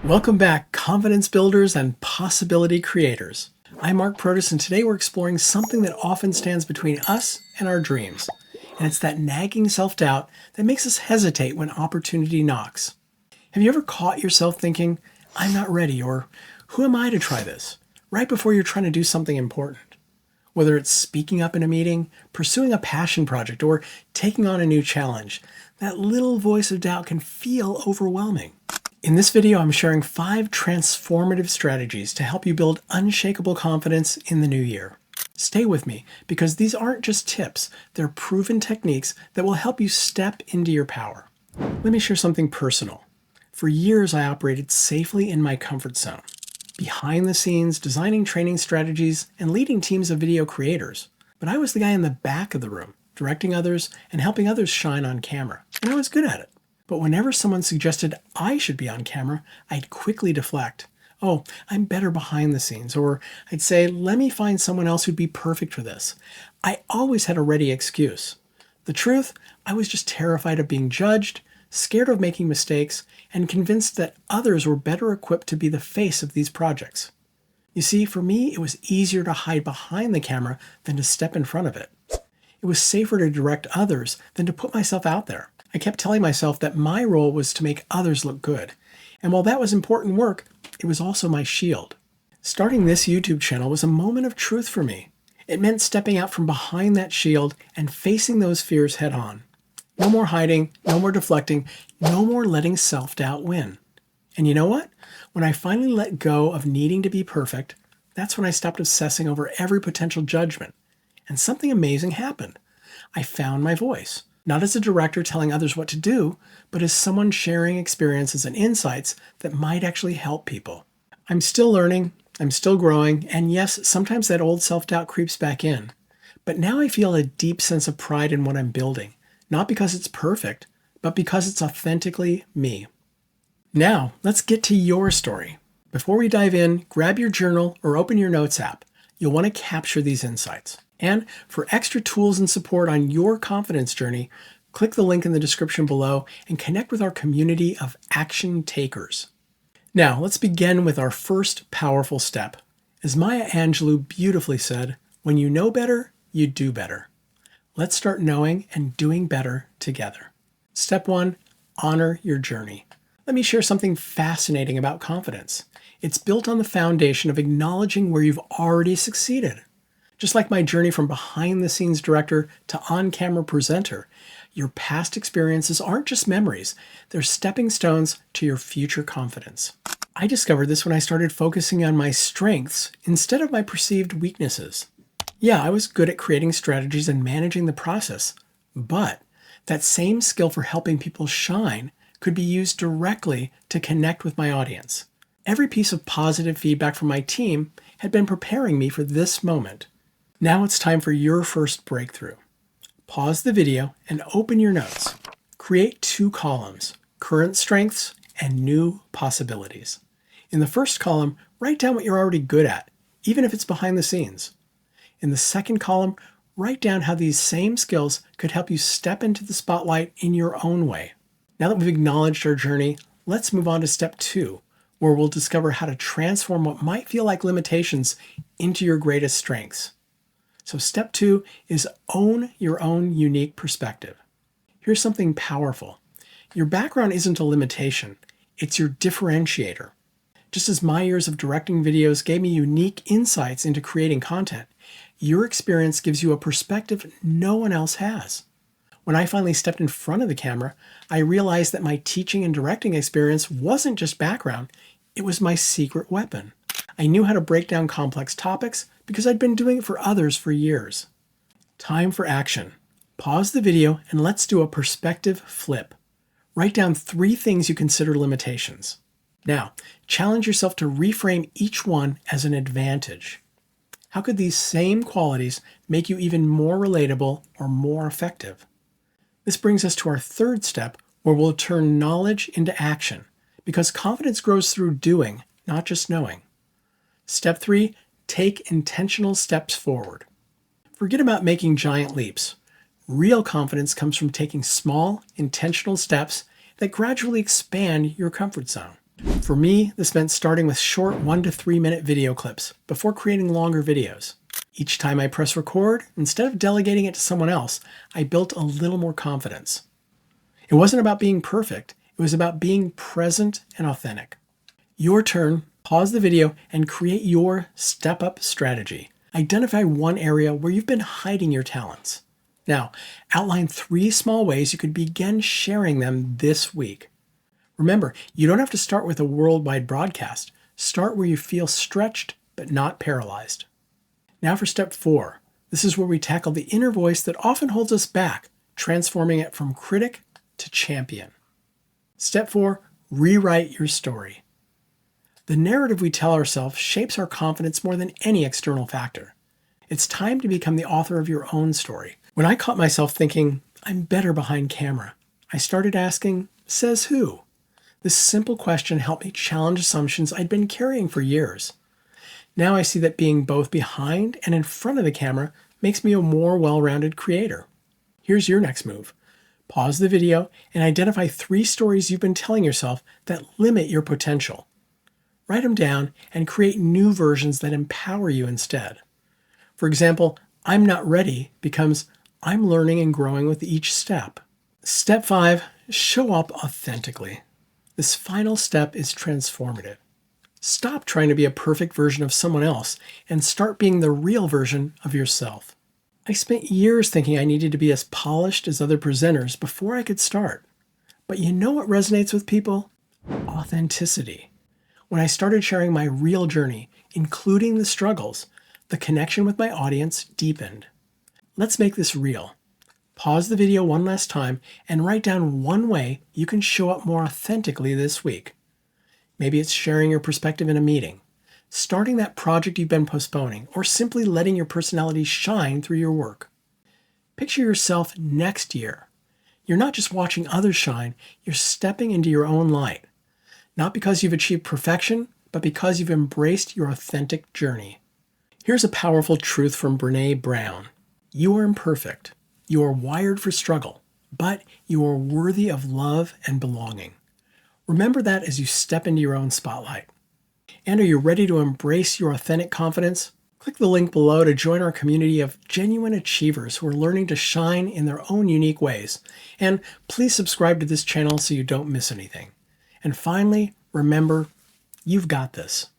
Welcome back, confidence builders and possibility creators. I'm Mark Protus, and today we're exploring something that often stands between us and our dreams. And it's that nagging self-doubt that makes us hesitate when opportunity knocks. Have you ever caught yourself thinking, I'm not ready, or who am I to try this? Right before you're trying to do something important. Whether it's speaking up in a meeting, pursuing a passion project, or taking on a new challenge, that little voice of doubt can feel overwhelming. In this video, I'm sharing 5 transformative strategies to help you build unshakable confidence in the new year. Stay with me, because these aren't just tips, they're proven techniques that will help you step into your power. Let me share something personal. For years, I operated safely in my comfort zone, behind the scenes, designing training strategies and leading teams of video creators. But I was the guy in the back of the room, directing others and helping others shine on camera, and I was good at it. But whenever someone suggested I should be on camera, I'd quickly deflect. Oh, I'm better behind the scenes. Or I'd say, let me find someone else who'd be perfect for this. I always had a ready excuse. The truth, I was just terrified of being judged, scared of making mistakes, and convinced that others were better equipped to be the face of these projects. You see, for me, it was easier to hide behind the camera than to step in front of it. It was safer to direct others than to put myself out there. I kept telling myself that my role was to make others look good. And while that was important work, it was also my shield. Starting this YouTube channel was a moment of truth for me. It meant stepping out from behind that shield and facing those fears head on. No more hiding, no more deflecting, no more letting self-doubt win. And you know what? When I finally let go of needing to be perfect, that's when I stopped obsessing over every potential judgment. And something amazing happened. I found my voice. Not as a director telling others what to do, but as someone sharing experiences and insights that might actually help people. I'm still learning, I'm still growing, and yes, sometimes that old self-doubt creeps back in. But now I feel a deep sense of pride in what I'm building, not because it's perfect, but because it's authentically me. Now, let's get to your story. Before we dive in, grab your journal or open your notes app. You'll want to capture these insights. And for extra tools and support on your confidence journey, click the link in the description below and connect with our community of action takers. Now, let's begin with our first powerful step. As Maya Angelou beautifully said, when you know better, you do better. Let's start knowing and doing better together. Step 1, honor your journey. Let me share something fascinating about confidence. It's built on the foundation of acknowledging where you've already succeeded. Just like my journey from behind-the-scenes director to on-camera presenter, your past experiences aren't just memories, they're stepping stones to your future confidence. I discovered this when I started focusing on my strengths instead of my perceived weaknesses. Yeah, I was good at creating strategies and managing the process, but that same skill for helping people shine could be used directly to connect with my audience. Every piece of positive feedback from my team had been preparing me for this moment. Now it's time for your first breakthrough. Pause the video and open your notes. Create 2 columns, current strengths and new possibilities. In the first column, write down what you're already good at, even if it's behind the scenes. In the second column, write down how these same skills could help you step into the spotlight in your own way. Now that we've acknowledged our journey, let's move on to step 2, where we'll discover how to transform what might feel like limitations into your greatest strengths. So step 2 is own your own unique perspective. Here's something powerful. Your background isn't a limitation, it's your differentiator. Just as my years of directing videos gave me unique insights into creating content, your experience gives you a perspective no one else has. When I finally stepped in front of the camera, I realized that my teaching and directing experience wasn't just background, it was my secret weapon. I knew how to break down complex topics because I'd been doing it for others for years. Time for action. Pause the video and let's do a perspective flip. Write down 3 things you consider limitations. Now, challenge yourself to reframe each one as an advantage. How could these same qualities make you even more relatable or more effective? This brings us to our third step, where we'll turn knowledge into action, because confidence grows through doing, not just knowing. Step 3, take intentional steps forward. Forget about making giant leaps. Real confidence comes from taking small, intentional steps that gradually expand your comfort zone. For me, this meant starting with short 1 to 3 minute video clips before creating longer videos. Each time I press record, instead of delegating it to someone else, I built a little more confidence. It wasn't about being perfect, it was about being present and authentic. Your turn, pause the video and create your step-up strategy. Identify one area where you've been hiding your talents. Now, outline 3 small ways you could begin sharing them this week. Remember, you don't have to start with a worldwide broadcast. Start where you feel stretched but not paralyzed. Now for step 4. This is where we tackle the inner voice that often holds us back, transforming it from critic to champion. Step 4. Rewrite your story. The narrative we tell ourselves shapes our confidence more than any external factor. It's time to become the author of your own story. When I caught myself thinking, I'm better behind camera, I started asking, says who? This simple question helped me challenge assumptions I'd been carrying for years. Now I see that being both behind and in front of the camera makes me a more well-rounded creator. Here's your next move. Pause the video and identify 3 stories you've been telling yourself that limit your potential. Write them down and create new versions that empower you instead. For example, I'm not ready becomes I'm learning and growing with each step. Step 5, show up authentically. This final step is transformative. Stop trying to be a perfect version of someone else and start being the real version of yourself. I spent years thinking I needed to be as polished as other presenters before I could start. But you know what resonates with people? Authenticity. When I started sharing my real journey, including the struggles, the connection with my audience deepened. Let's make this real. Pause the video one last time and write down one way you can show up more authentically this week. Maybe it's sharing your perspective in a meeting, starting that project you've been postponing, or simply letting your personality shine through your work. Picture yourself next year. You're not just watching others shine, you're stepping into your own light. Not because you've achieved perfection, but because you've embraced your authentic journey. Here's a powerful truth from Brené Brown. You are imperfect. You are wired for struggle, but you are worthy of love and belonging. Remember that as you step into your own spotlight. And are you ready to embrace your authentic confidence? Click the link below to join our community of genuine achievers who are learning to shine in their own unique ways. And please subscribe to this channel so you don't miss anything. And finally, remember, you've got this.